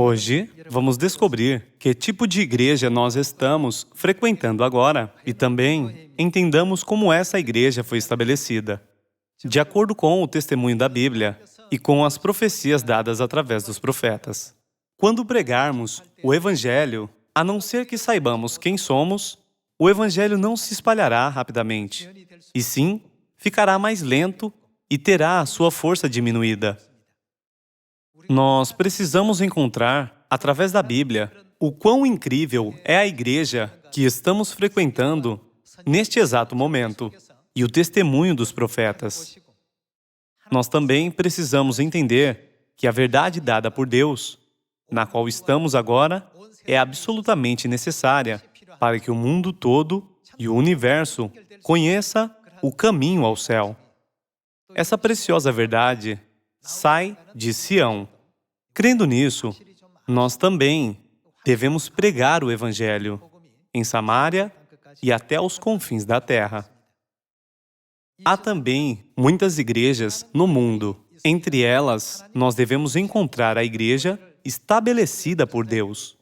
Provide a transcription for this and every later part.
Hoje, vamos descobrir que tipo de igreja nós estamos frequentando agora e também entendamos como essa igreja foi estabelecida, de acordo com o testemunho da Bíblia e com as profecias dadas através dos profetas. Quando pregarmos o Evangelho, a não ser que saibamos quem somos, o Evangelho não se espalhará rapidamente, e sim, ficará mais lento e terá a sua força diminuída. Nós precisamos encontrar, através da Bíblia, o quão incrível é a igreja que estamos frequentando neste exato momento e o testemunho dos profetas. Nós também precisamos entender que a verdade dada por Deus, na qual estamos agora, é absolutamente necessária para que o mundo todo e o universo conheça o caminho ao céu. Essa preciosa verdade sai de Sião. Crendo nisso, nós também devemos pregar o Evangelho em Samária e até os confins da terra. Há também muitas igrejas no mundo. Entre elas, nós devemos encontrar a igreja estabelecida por Deus.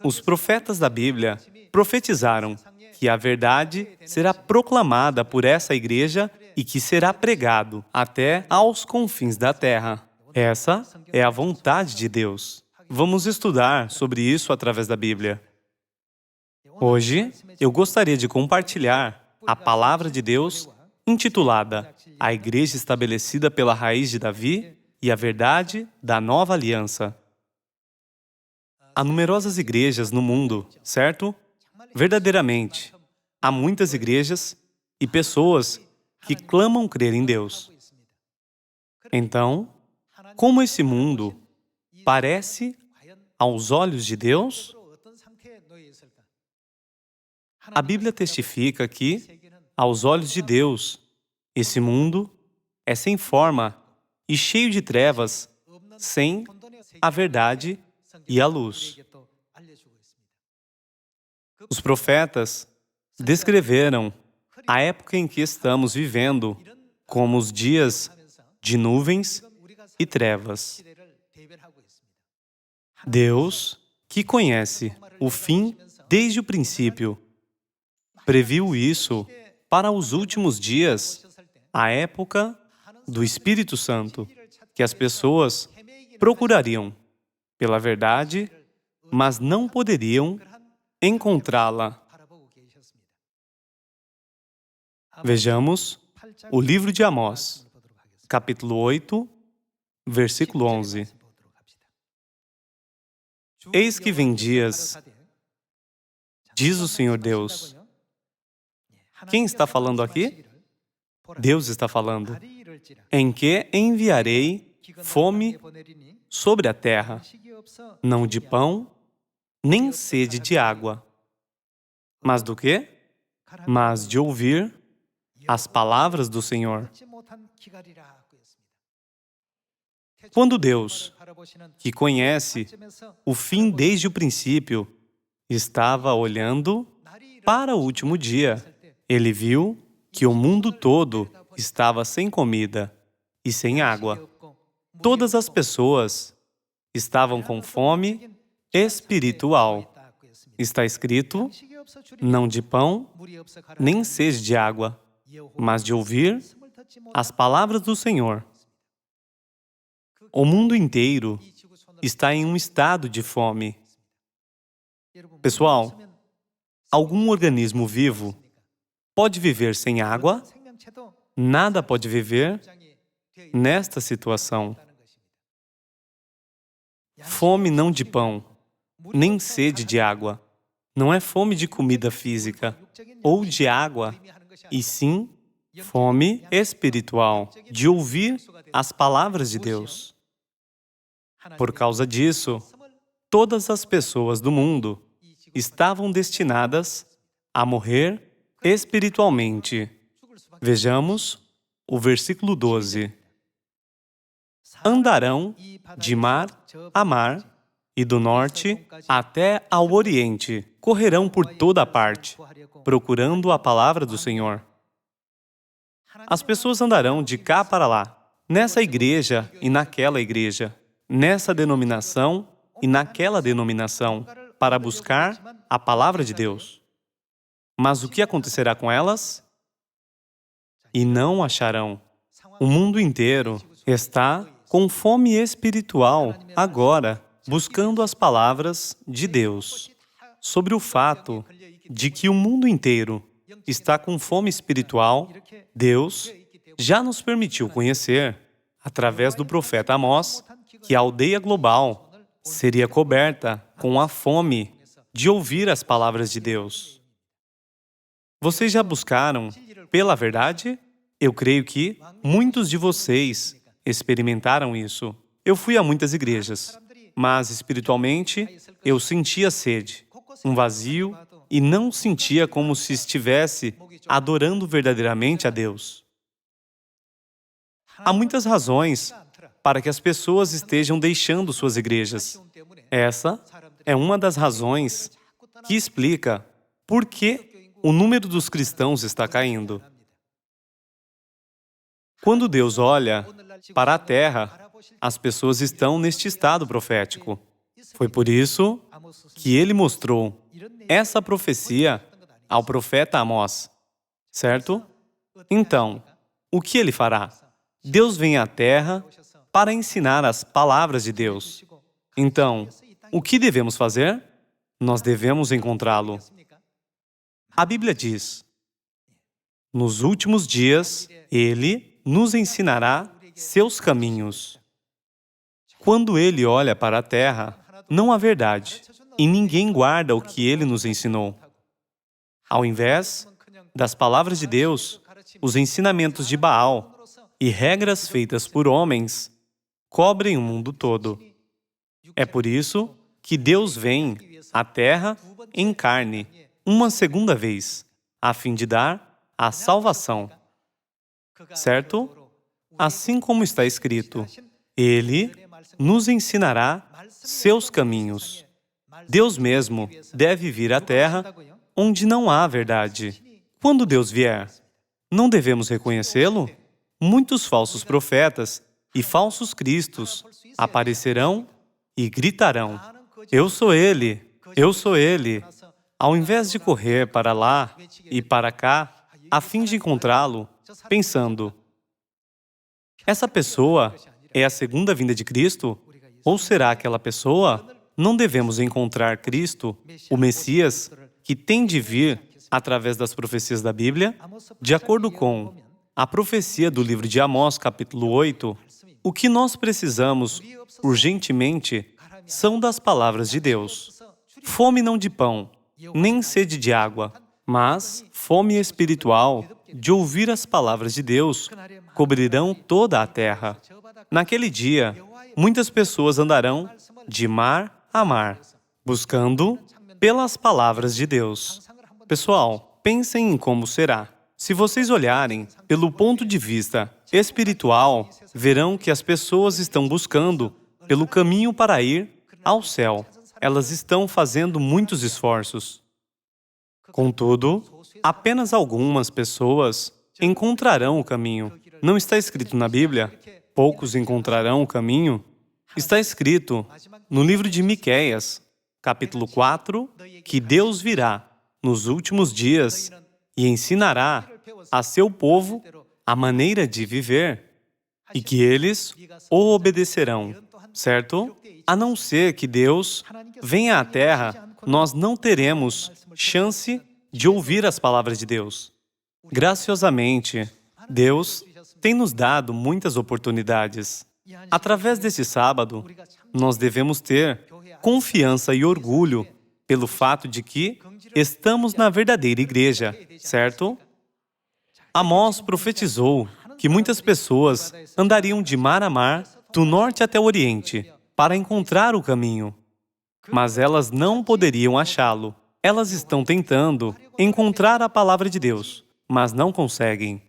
Os profetas da Bíblia profetizaram que a verdade será proclamada por essa igreja e que será pregado até aos confins da terra. Essa é a vontade de Deus. Vamos estudar sobre isso através da Bíblia. Hoje, eu gostaria de compartilhar a palavra de Deus intitulada A Igreja Estabelecida pela Raiz de Davi e a Verdade da Nova Aliança. Há numerosas igrejas no mundo, certo? Verdadeiramente, há muitas igrejas e pessoas que clamam crer em Deus. Então, como esse mundo parece aos olhos de Deus? A Bíblia testifica que, aos olhos de Deus, esse mundo é sem forma e cheio de trevas, sem a verdade e a luz. Os profetas descreveram a época em que estamos vivendo como os dias de nuvens e trevas. Deus, que conhece o fim desde o princípio, previu isso para os últimos dias, a época do Espírito Santo, que as pessoas procurariam pela verdade, mas não poderiam encontrá-la. Vejamos o livro de Amós, capítulo 8, versículo 11. Eis que vem dias, diz o Senhor Deus. Quem está falando aqui? Deus está falando. Em que enviarei fome sobre a terra, não de pão, nem sede de água. Mas do quê? Mas de ouvir as palavras do Senhor. Quando Deus, que conhece o fim desde o princípio, estava olhando para o último dia, Ele viu que o mundo todo estava sem comida e sem água. Todas as pessoas estavam com fome espiritual. Está escrito, não de pão, nem sede de água, mas de ouvir as palavras do Senhor. O mundo inteiro está em um estado de fome. Pessoal, algum organismo vivo pode viver sem água? Nada pode viver nesta situação. Fome não de pão, nem sede de água. Não é fome de comida física ou de água, e sim fome espiritual, de ouvir as palavras de Deus. Por causa disso, todas as pessoas do mundo estavam destinadas a morrer espiritualmente. Vejamos o versículo 12. Andarão de mar a mar e do norte até ao oriente. Correrão por toda a parte, procurando a palavra do Senhor. As pessoas andarão de cá para lá, nessa igreja e naquela igreja, nessa denominação e naquela denominação para buscar a palavra de Deus. Mas o que acontecerá com elas? E não acharão. O mundo inteiro está com fome espiritual agora, buscando as palavras de Deus. Sobre o fato de que o mundo inteiro está com fome espiritual, Deus já nos permitiu conhecer, através do profeta Amós, que a aldeia global seria coberta com a fome de ouvir as palavras de Deus. Vocês já buscaram pela verdade? Eu creio que muitos de vocês experimentaram isso. Eu fui a muitas igrejas, mas espiritualmente eu sentia sede, um vazio, e não sentia como se estivesse adorando verdadeiramente a Deus. Há muitas razões para que as pessoas estejam deixando suas igrejas. Essa é uma das razões que explica por que o número dos cristãos está caindo. Quando Deus olha para a terra, as pessoas estão neste estado profético. Foi por isso que ele mostrou essa profecia ao profeta Amós, certo? Então, o que ele fará? Deus vem à terra para ensinar as palavras de Deus. Então, o que devemos fazer? Nós devemos encontrá-lo. A Bíblia diz: nos últimos dias, ele nos ensinará seus caminhos. Quando ele olha para a terra, não há verdade, e ninguém guarda o que ele nos ensinou. Ao invés das palavras de Deus, os ensinamentos de Baal e regras feitas por homens cobrem o mundo todo. É por isso que Deus vem à terra em carne uma segunda vez, a fim de dar a salvação. Certo? Assim como está escrito, ele nos ensinará seus caminhos. Deus mesmo deve vir à terra onde não há verdade. Quando Deus vier, não devemos reconhecê-lo? Muitos falsos profetas e falsos cristos aparecerão e gritarão: eu sou ele, eu sou ele. Ao invés de correr para lá e para cá, a fim de encontrá-lo, pensando: essa pessoa é a segunda vinda de Cristo? Ou será aquela pessoa? Não devemos encontrar Cristo, o Messias, que tem de vir através das profecias da Bíblia? De acordo com a profecia do livro de Amós, capítulo 8, o que nós precisamos urgentemente são das palavras de Deus. Fome não de pão, nem sede de água, mas fome espiritual de ouvir as palavras de Deus cobrirão toda a terra. Naquele dia, muitas pessoas andarão de mar a mar, buscando pelas palavras de Deus. Pessoal, pensem em como será. Se vocês olharem pelo ponto de vista espiritual, verão que as pessoas estão buscando pelo caminho para ir ao céu. Elas estão fazendo muitos esforços. Contudo, apenas algumas pessoas encontrarão o caminho. Não está escrito na Bíblia: poucos encontrarão o caminho? Está escrito no livro de Miqueias, capítulo 4, que Deus virá nos últimos dias e ensinará a seu povo a maneira de viver e que eles o obedecerão, certo? A não ser que Deus venha à terra, nós não teremos chance de ouvir as palavras de Deus. Graciosamente, Deus tem nos dado muitas oportunidades. Através desse sábado, nós devemos ter confiança e orgulho pelo fato de que estamos na verdadeira igreja, certo? Amós profetizou que muitas pessoas andariam de mar a mar, do norte até o oriente, para encontrar o caminho. Mas elas não poderiam achá-lo. Elas estão tentando encontrar a palavra de Deus, mas não conseguem.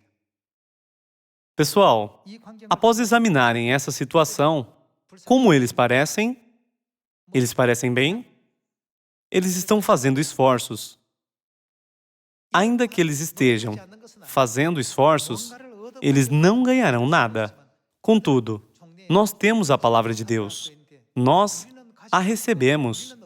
Pessoal, após examinarem essa situação, como eles parecem? Eles parecem bem? Eles estão fazendo esforços. Ainda que eles estejam fazendo esforços, eles não ganharão nada. Contudo, nós temos a palavra de Deus. Nós a recebemos.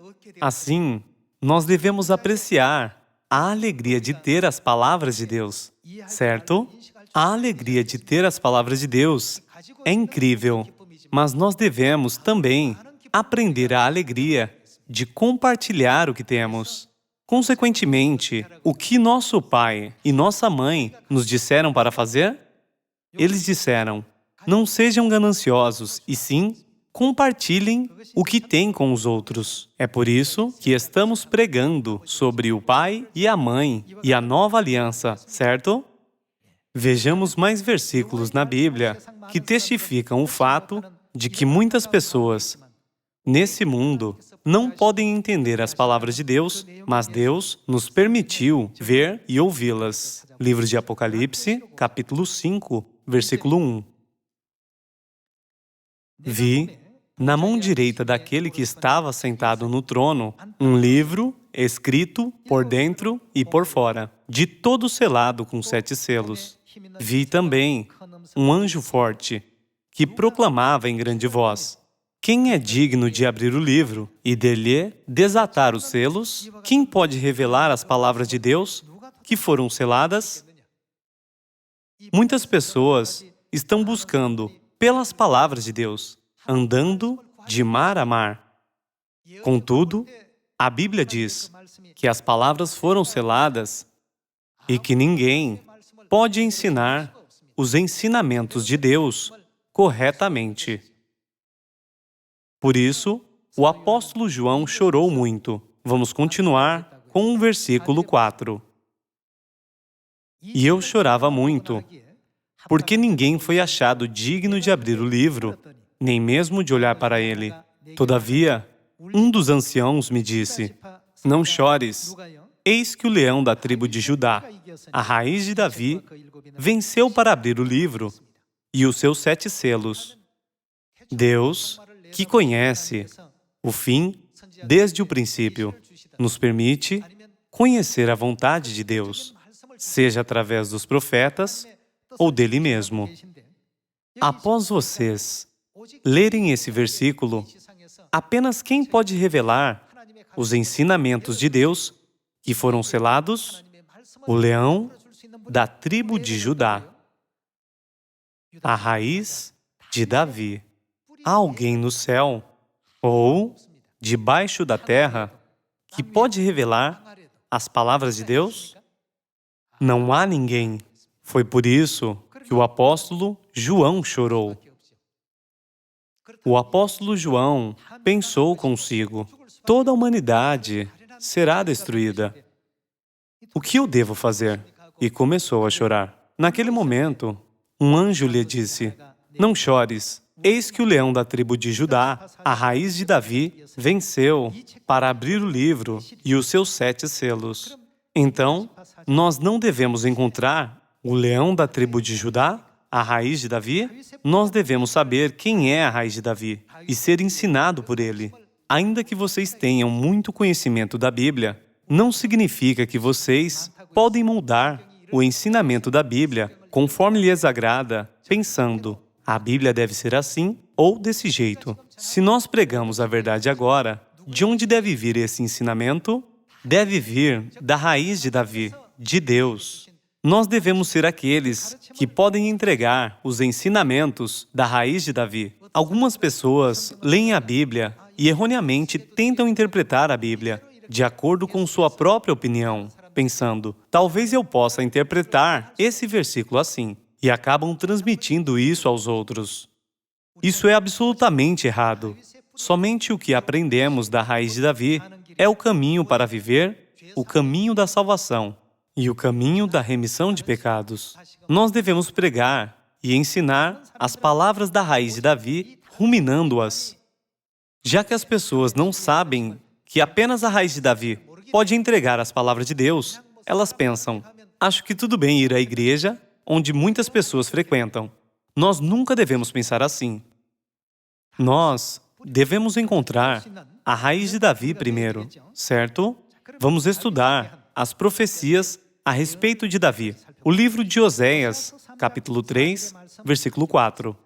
Assim, nós devemos apreciar a alegria de ter as palavras de Deus, certo? A alegria de ter as palavras de Deus é incrível, mas nós devemos também aprender a alegria de compartilhar o que temos. Consequentemente, o que nosso pai e nossa mãe nos disseram para fazer? Eles disseram, não sejam gananciosos, e sim, compartilhem o que têm com os outros. É por isso que estamos pregando sobre o pai e a mãe e a nova aliança, certo? Vejamos mais versículos na Bíblia que testificam o fato de que muitas pessoas nesse mundo não podem entender as palavras de Deus, mas Deus nos permitiu ver e ouvi-las. Livro de Apocalipse, capítulo 5, versículo 1. Vi, na mão direita daquele que estava sentado no trono, um livro escrito por dentro e por fora, de todo selado com 7 selos. Vi também um anjo forte, que proclamava em grande voz, quem é digno de abrir o livro e dele desatar os selos? Quem pode revelar as palavras de Deus que foram seladas? Muitas pessoas estão buscando pelas palavras de Deus, andando de mar a mar. Contudo, a Bíblia diz que as palavras foram seladas e que ninguém pode ensinar os ensinamentos de Deus corretamente. Por isso, o apóstolo João chorou muito. Vamos continuar com o versículo 4. E eu chorava muito, porque ninguém foi achado digno de abrir o livro, nem mesmo de olhar para ele. Todavia, um dos anciãos me disse, não chores, eis que o leão da tribo de Judá, a raiz de Davi, venceu para abrir o livro e os seus 7 selos. Deus, que conhece o fim desde o princípio, nos permite conhecer a vontade de Deus, seja através dos profetas ou dele mesmo. Após vocês lerem esse versículo, apenas quem pode revelar os ensinamentos de Deus que foram selados? O leão da tribo de Judá, a raiz de Davi. Há alguém no céu ou debaixo da terra que pode revelar as palavras de Deus? Não há ninguém. Foi por isso que o apóstolo João chorou. O apóstolo João pensou consigo, toda a humanidade será destruída. O que eu devo fazer? E começou a chorar. Naquele momento, um anjo lhe disse, não chores. Eis que o leão da tribo de Judá, a raiz de Davi, venceu para abrir o livro e os seus 7 selos. Então, nós não devemos encontrar o leão da tribo de Judá, a raiz de Davi? Nós devemos saber quem é a raiz de Davi e ser ensinado por ele. Ainda que vocês tenham muito conhecimento da Bíblia, não significa que vocês podem moldar o ensinamento da Bíblia conforme lhes agrada, pensando, a Bíblia deve ser assim ou desse jeito. Se nós pregamos a verdade agora, de onde deve vir esse ensinamento? Deve vir da raiz de Davi, de Deus. Nós devemos ser aqueles que podem entregar os ensinamentos da raiz de Davi. Algumas pessoas leem a Bíblia e erroneamente tentam interpretar a Bíblia de acordo com sua própria opinião, pensando, talvez eu possa interpretar esse versículo assim. E acabam transmitindo isso aos outros. Isso é absolutamente errado. Somente o que aprendemos da raiz de Davi é o caminho para viver, o caminho da salvação e o caminho da remissão de pecados. Nós devemos pregar e ensinar as palavras da raiz de Davi, ruminando-as. Já que as pessoas não sabem que apenas a raiz de Davi pode entregar as palavras de Deus, elas pensam, acho que tudo bem ir à igreja, onde muitas pessoas frequentam. Nós nunca devemos pensar assim. Nós devemos encontrar a raiz de Davi primeiro, certo? Vamos estudar as profecias a respeito de Davi. O livro de Oséias, capítulo 3, versículo 4.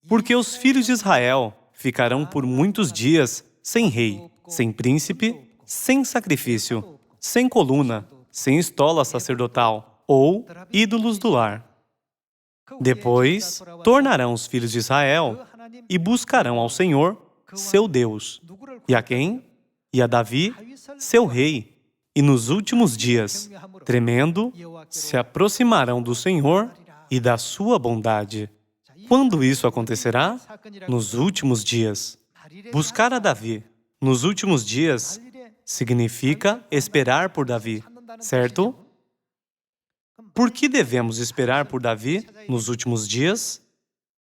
Porque os filhos de Israel ficarão por muitos dias sem rei, sem príncipe, sem sacrifício, sem coluna, sem estola sacerdotal ou ídolos do lar. Depois, tornarão os filhos de Israel e buscarão ao Senhor, seu Deus. E a quem? E a Davi, seu rei. E nos últimos dias, tremendo, se aproximarão do Senhor e da sua bondade. Quando isso acontecerá? Nos últimos dias. Buscar a Davi nos últimos dias significa esperar por Davi, certo? Por que devemos esperar por Davi nos últimos dias?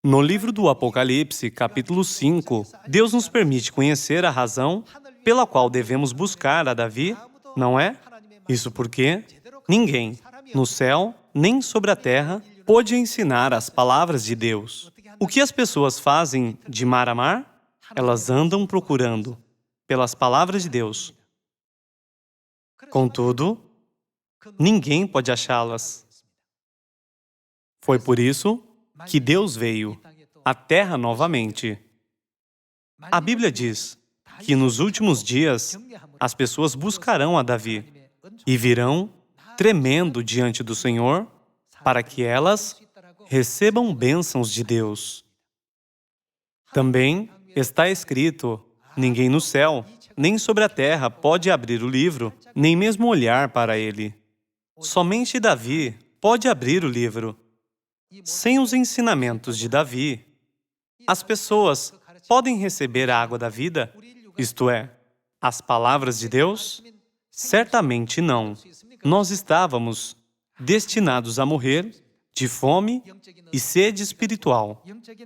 No livro do Apocalipse, capítulo 5, Deus nos permite conhecer a razão pela qual devemos buscar a Davi, não é? Isso porque ninguém, no céu nem sobre a terra, pôde ensinar as palavras de Deus. O que as pessoas fazem de mar a mar? Elas andam procurando pelas palavras de Deus. Contudo, ninguém pode achá-las. Foi por isso que Deus veio à terra novamente. A Bíblia diz que nos últimos dias as pessoas buscarão a Davi e virão tremendo diante do Senhor para que elas recebam bênçãos de Deus. Também está escrito: ninguém no céu, nem sobre a terra pode abrir o livro, nem mesmo olhar para ele. Somente Davi pode abrir o livro. Sem os ensinamentos de Davi, as pessoas podem receber a água da vida, isto é, as palavras de Deus? Certamente não. Nós estávamos destinados a morrer de fome e sede espiritual.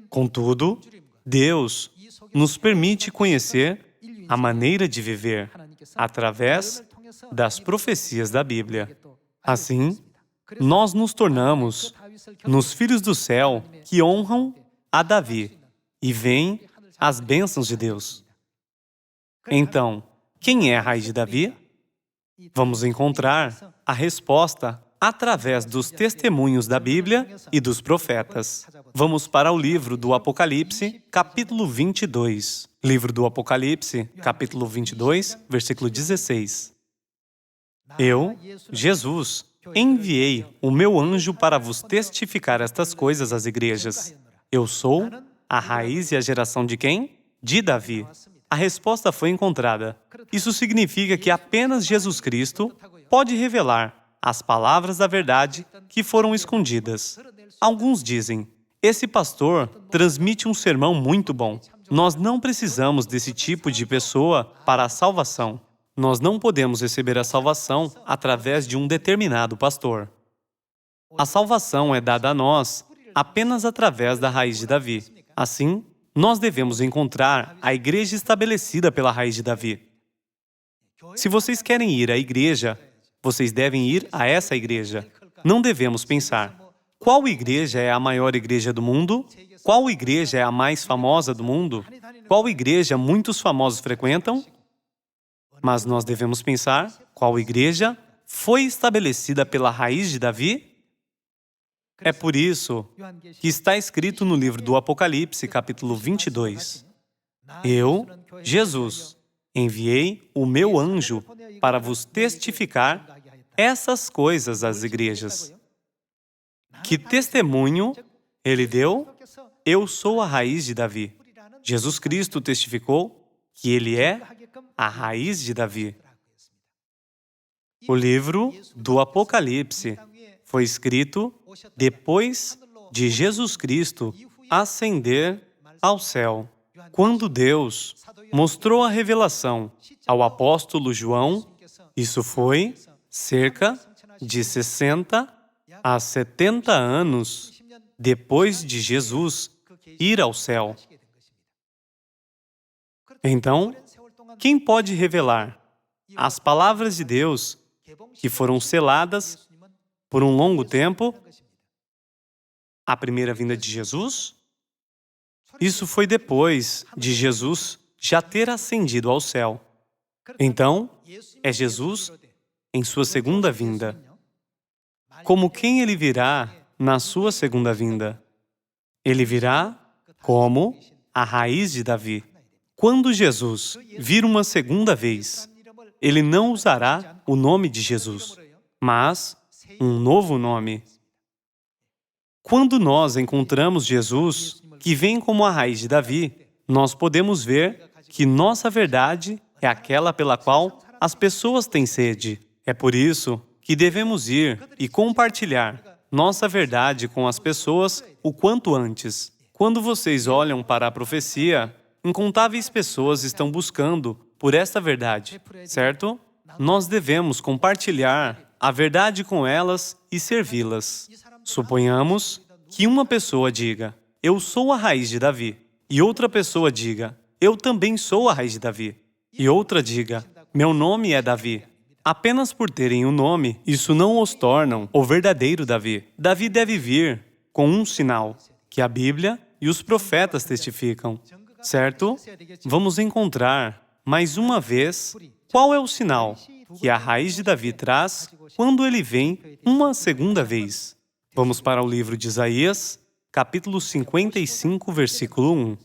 Contudo, Deus nos permite conhecer a maneira de viver através das profecias da Bíblia. Assim, nós nos tornamos nos filhos do céu que honram a Davi e veem as bênçãos de Deus. Então, quem é a raiz de Davi? Vamos encontrar a resposta através dos testemunhos da Bíblia e dos profetas. Vamos para o livro do Apocalipse, capítulo 22. Livro do Apocalipse, capítulo 22, versículo 16. Eu, Jesus, enviei o meu anjo para vos testificar estas coisas às igrejas. Eu sou a raiz e a geração de quem? De Davi. A resposta foi encontrada. Isso significa que apenas Jesus Cristo pode revelar as palavras da verdade que foram escondidas. Alguns dizem: esse pastor transmite um sermão muito bom. Nós não precisamos desse tipo de pessoa para a salvação. Nós não podemos receber a salvação através de um determinado pastor. A salvação é dada a nós apenas através da raiz de Davi. Assim, nós devemos encontrar a igreja estabelecida pela raiz de Davi. Se vocês querem ir à igreja, vocês devem ir a essa igreja. Não devemos pensar: qual igreja é a maior igreja do mundo? Qual igreja é a mais famosa do mundo? Qual igreja muitos famosos frequentam? Mas nós devemos pensar: qual igreja foi estabelecida pela raiz de Davi? É por isso que está escrito no livro do Apocalipse, capítulo 22. Eu, Jesus, enviei o meu anjo para vos testificar essas coisas às igrejas. Que testemunho ele deu? Eu sou a raiz de Davi. Jesus Cristo testificou que ele é a raiz de Davi. O livro do Apocalipse foi escrito depois de Jesus Cristo ascender ao céu, quando Deus mostrou a revelação ao apóstolo João. Isso foi cerca de 60 a 70 anos depois de Jesus ir ao céu. Então, quem pode revelar as palavras de Deus que foram seladas por um longo tempo? A primeira vinda de Jesus? Isso foi depois de Jesus já ter ascendido ao céu. Então, é Jesus em sua segunda vinda. Como quem ele virá na sua segunda vinda? Ele virá como a raiz de Davi. Quando Jesus vir uma segunda vez, ele não usará o nome de Jesus, mas um novo nome. Quando nós encontramos Jesus, que vem como a raiz de Davi, nós podemos ver que nossa verdade é aquela pela qual as pessoas têm sede. É por isso que devemos ir e compartilhar nossa verdade com as pessoas o quanto antes. Quando vocês olham para a profecia, incontáveis pessoas estão buscando por esta verdade, certo? Nós devemos compartilhar a verdade com elas e servi-las. Suponhamos que uma pessoa diga, eu sou a raiz de Davi, e outra pessoa diga, eu também sou a raiz de Davi, e outra diga, meu nome é Davi. Apenas por terem um nome, isso não os tornam o verdadeiro Davi. Davi deve vir com um sinal, que a Bíblia e os profetas testificam, certo? Vamos encontrar, mais uma vez, qual é o sinal que a raiz de Davi traz quando ele vem uma segunda vez. Vamos para o livro de Isaías, capítulo 55, versículo 1.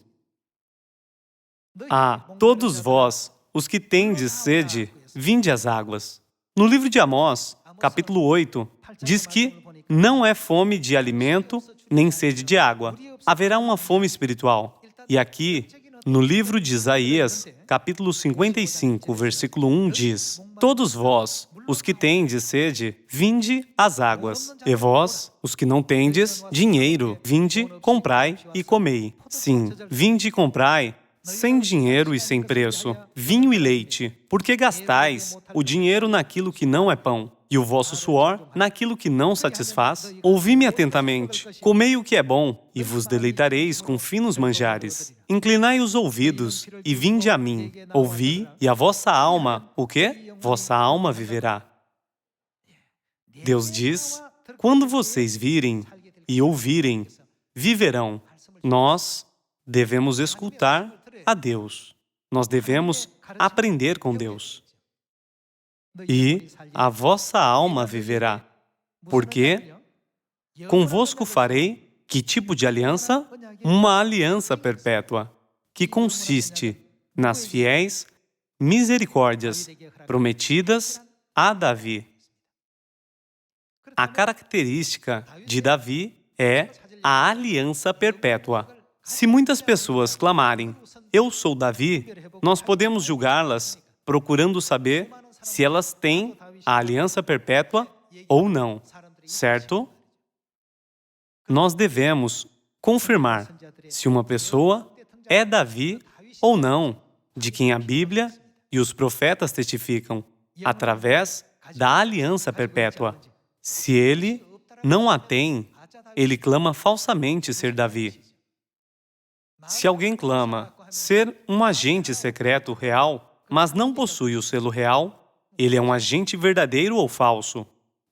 Todos vós, os que tendes sede, vinde às águas. No livro de Amós, capítulo 8, diz que não é fome de alimento, nem sede de água. Haverá uma fome espiritual. E aqui, no livro de Isaías, capítulo 55, versículo 1, diz, todos vós, os que tendes sede, vinde às águas. E vós, os que não tendes dinheiro, vinde, comprai e comei. Sim, vinde e comprai, sem dinheiro e sem preço, vinho e leite, porque gastais o dinheiro naquilo que não é pão, e o vosso suor naquilo que não satisfaz? Ouvi-me atentamente, comei o que é bom, e vos deleitareis com finos manjares. Inclinai os ouvidos, e vinde a mim. Ouvi, e a vossa alma, o quê? Vossa alma viverá. Deus diz, quando vocês virem e ouvirem, viverão. Nós devemos escutar a Deus. Nós devemos aprender com Deus. E a vossa alma viverá. Porque convosco farei que tipo de aliança? Uma aliança perpétua, que consiste nas fiéis misericórdias prometidas a Davi. A característica de Davi é a aliança perpétua. Se muitas pessoas clamarem, eu sou Davi, nós podemos julgá-las procurando saber se elas têm a aliança perpétua ou não, certo? Nós devemos confirmar se uma pessoa é Davi ou não, de quem a Bíblia e os profetas testificam, através da aliança perpétua. Se ele não a tem, ele clama falsamente ser Davi. Se alguém clama ser um agente secreto real, mas não possui o selo real, ele é um agente verdadeiro ou falso?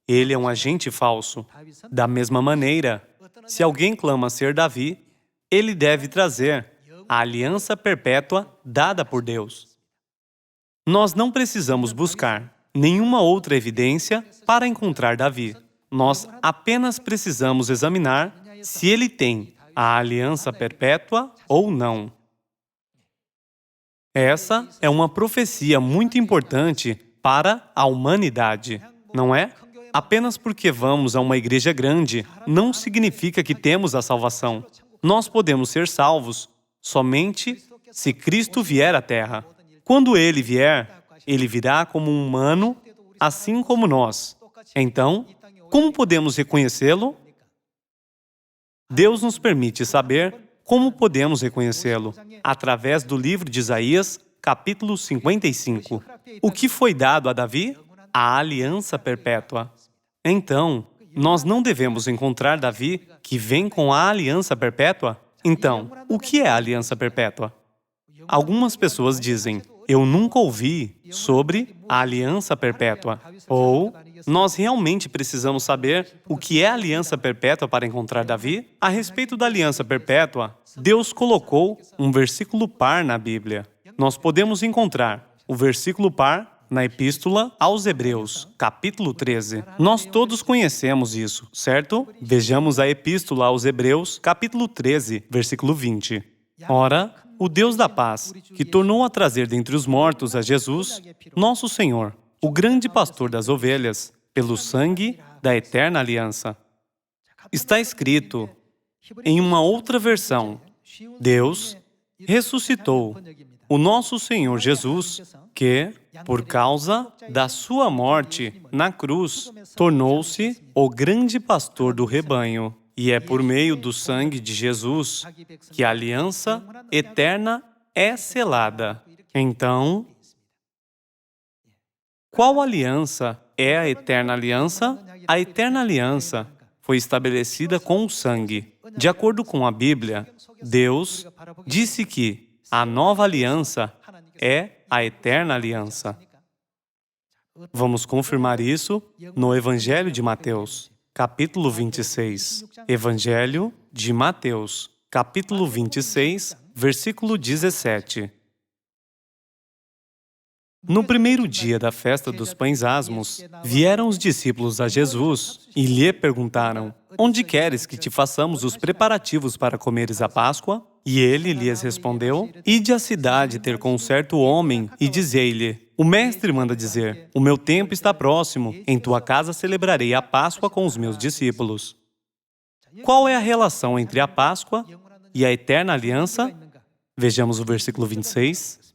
Ele é um agente falso. Da mesma maneira, se alguém clama ser Davi, ele deve trazer a aliança perpétua dada por Deus. Nós não precisamos buscar nenhuma outra evidência para encontrar Davi. Nós apenas precisamos examinar se ele tem a aliança perpétua ou não. Essa é uma profecia muito importante para a humanidade, não é? Apenas porque vamos a uma igreja grande, não significa que temos a salvação. Nós podemos ser salvos somente se Cristo vier à Terra. Quando Ele vier, Ele virá como um humano, assim como nós. Então, como podemos reconhecê-lo? Deus nos permite saber como podemos reconhecê-lo, através do livro de Isaías, capítulo 55. O que foi dado a Davi? A aliança perpétua. Então, nós não devemos encontrar Davi que vem com a aliança perpétua? Então, o que é a aliança perpétua? Algumas pessoas dizem, eu nunca ouvi sobre a aliança perpétua. Ou, nós realmente precisamos saber o que é a aliança perpétua para encontrar Davi? A respeito da aliança perpétua, Deus colocou um versículo par na Bíblia. Nós podemos encontrar o versículo par na Epístola aos Hebreus, capítulo 13. Nós todos conhecemos isso, certo? Vejamos a Epístola aos Hebreus, capítulo 13, versículo 20. Ora, o Deus da paz, que tornou a trazer dentre os mortos a Jesus, nosso Senhor, o grande pastor das ovelhas, pelo sangue da eterna aliança. Está escrito, em uma outra versão, Deus ressuscitou o nosso Senhor Jesus, que, por causa da sua morte na cruz, tornou-se o grande pastor do rebanho. E é por meio do sangue de Jesus que a aliança eterna é selada. Então, qual aliança é a eterna aliança? A eterna aliança foi estabelecida com o sangue. De acordo com a Bíblia, Deus disse que a nova aliança é a eterna aliança. Vamos confirmar isso no Evangelho de Mateus, capítulo 26. Evangelho de Mateus, capítulo 26, versículo 17. No primeiro dia da festa dos pães asmos, vieram os discípulos a Jesus e lhe perguntaram: onde queres que te façamos os preparativos para comeres a Páscoa? E ele lhes respondeu: ide à cidade ter com um certo homem e dizei-lhe: o mestre manda dizer, o meu tempo está próximo, em tua casa celebrarei a Páscoa com os meus discípulos. Qual é a relação entre a Páscoa e a eterna aliança? Vejamos o versículo 26.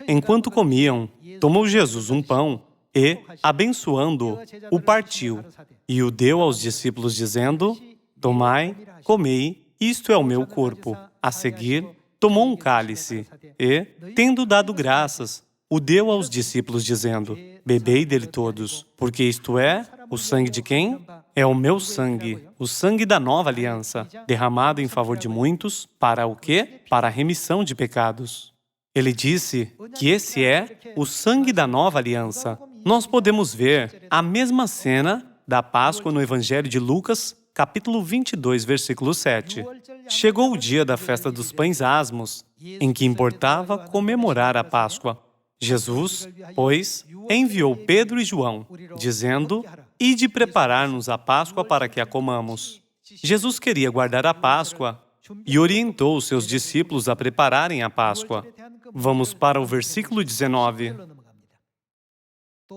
Enquanto comiam, tomou Jesus um pão e, abençoando-o, o partiu e o deu aos discípulos, dizendo: tomai, comei, isto é o meu corpo. A seguir, tomou um cálice e, tendo dado graças, o deu aos discípulos, dizendo: bebei dele todos, porque isto é o sangue de quem? É o meu sangue, o sangue da nova aliança, derramado em favor de muitos, para o quê? Para a remissão de pecados. Ele disse que esse é o sangue da nova aliança. Nós podemos ver a mesma cena da Páscoa no Evangelho de Lucas, capítulo 22, versículo 7. Chegou o dia da festa dos pães asmos, em que importava comemorar a Páscoa. Jesus, pois, enviou Pedro e João, dizendo: ide preparar-nos a Páscoa para que a comamos. Jesus queria guardar a Páscoa e orientou os seus discípulos a prepararem a Páscoa. Vamos para o versículo 19.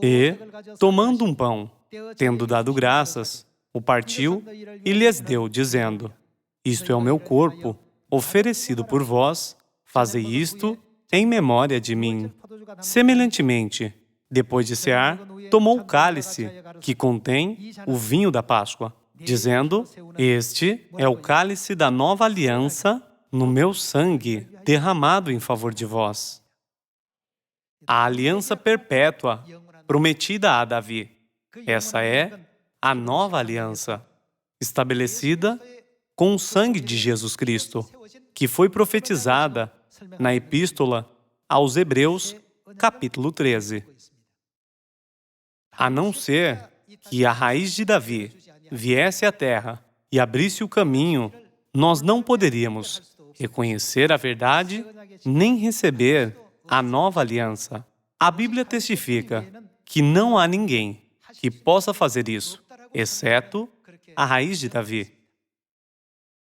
E, tomando um pão, tendo dado graças, o partiu e lhes deu, dizendo: isto é o meu corpo, oferecido por vós, fazei isto em memória de mim. Semelhantemente, depois de cear, tomou o cálice, que contém o vinho da Páscoa, dizendo: este é o cálice da nova aliança no meu sangue, derramado em favor de vós. A aliança perpétua prometida a Davi. Essa é a nova aliança, estabelecida com o sangue de Jesus Cristo, que foi profetizada na Epístola aos Hebreus, capítulo 13. A não ser que a raiz de Davi viesse à terra e abrisse o caminho, nós não poderíamos reconhecer a verdade nem receber a nova aliança. A Bíblia testifica que não há ninguém que possa fazer isso, exceto a raiz de Davi.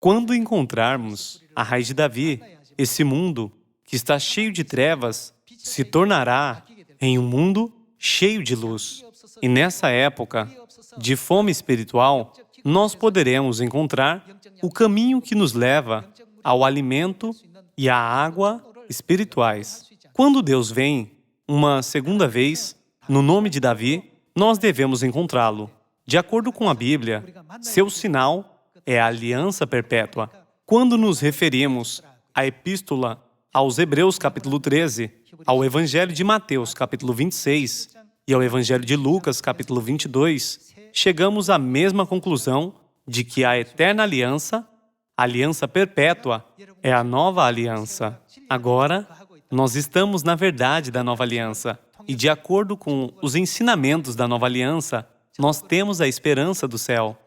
Quando encontrarmos a raiz de Davi, esse mundo que está cheio de trevas se tornará em um mundo cheio de luz. E nessa época de fome espiritual, nós poderemos encontrar o caminho que nos leva ao alimento e à água espirituais. Quando Deus vem uma segunda vez, no nome de Davi, nós devemos encontrá-lo. De acordo com a Bíblia, seu sinal é a aliança perpétua. Quando nos referimos à Epístola aos Hebreus, capítulo 13, ao Evangelho de Mateus, capítulo 26, e ao Evangelho de Lucas, capítulo 22, chegamos à mesma conclusão de que a eterna aliança, a aliança perpétua, é a nova aliança. Agora, nós estamos na verdade da nova aliança, e de acordo com os ensinamentos da nova aliança, nós temos a esperança do céu.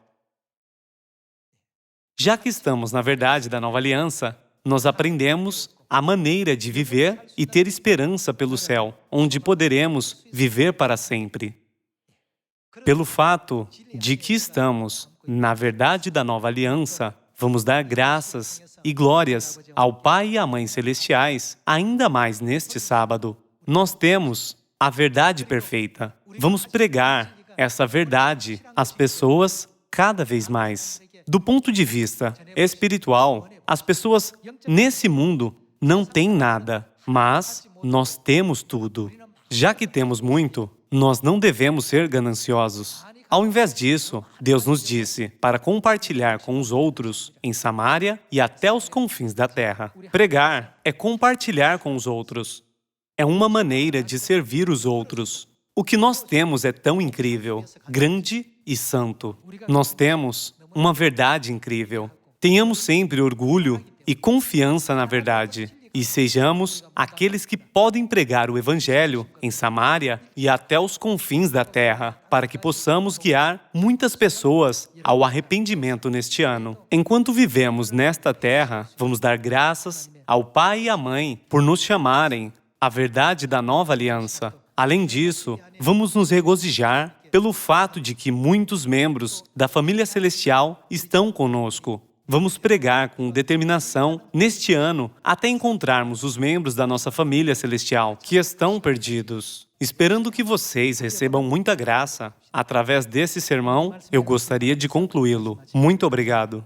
Já que estamos na verdade da nova aliança, nós aprendemos a maneira de viver e ter esperança pelo céu, onde poderemos viver para sempre. Pelo fato de que estamos na verdade da nova aliança, vamos dar graças e glórias ao Pai e à Mãe Celestiais, ainda mais neste sábado. Nós temos a verdade perfeita. Vamos pregar essa verdade às pessoas cada vez mais. Do ponto de vista espiritual, as pessoas nesse mundo não têm nada, mas nós temos tudo. Já que temos muito, nós não devemos ser gananciosos. Ao invés disso, Deus nos disse para compartilhar com os outros em Samaria e até os confins da terra. Pregar é compartilhar com os outros. É uma maneira de servir os outros. O que nós temos é tão incrível, grande e santo. Nós temos uma verdade incrível. Tenhamos sempre orgulho e confiança na verdade. E sejamos aqueles que podem pregar o Evangelho em Samaria e até os confins da terra, para que possamos guiar muitas pessoas ao arrependimento neste ano. Enquanto vivemos nesta terra, vamos dar graças ao Pai e à Mãe por nos chamarem à verdade da nova aliança. Além disso, vamos nos regozijar pelo fato de que muitos membros da família celestial estão conosco. Vamos pregar com determinação neste ano até encontrarmos os membros da nossa família celestial que estão perdidos. Esperando que vocês recebam muita graça através desse sermão, eu gostaria de concluí-lo. Muito obrigado.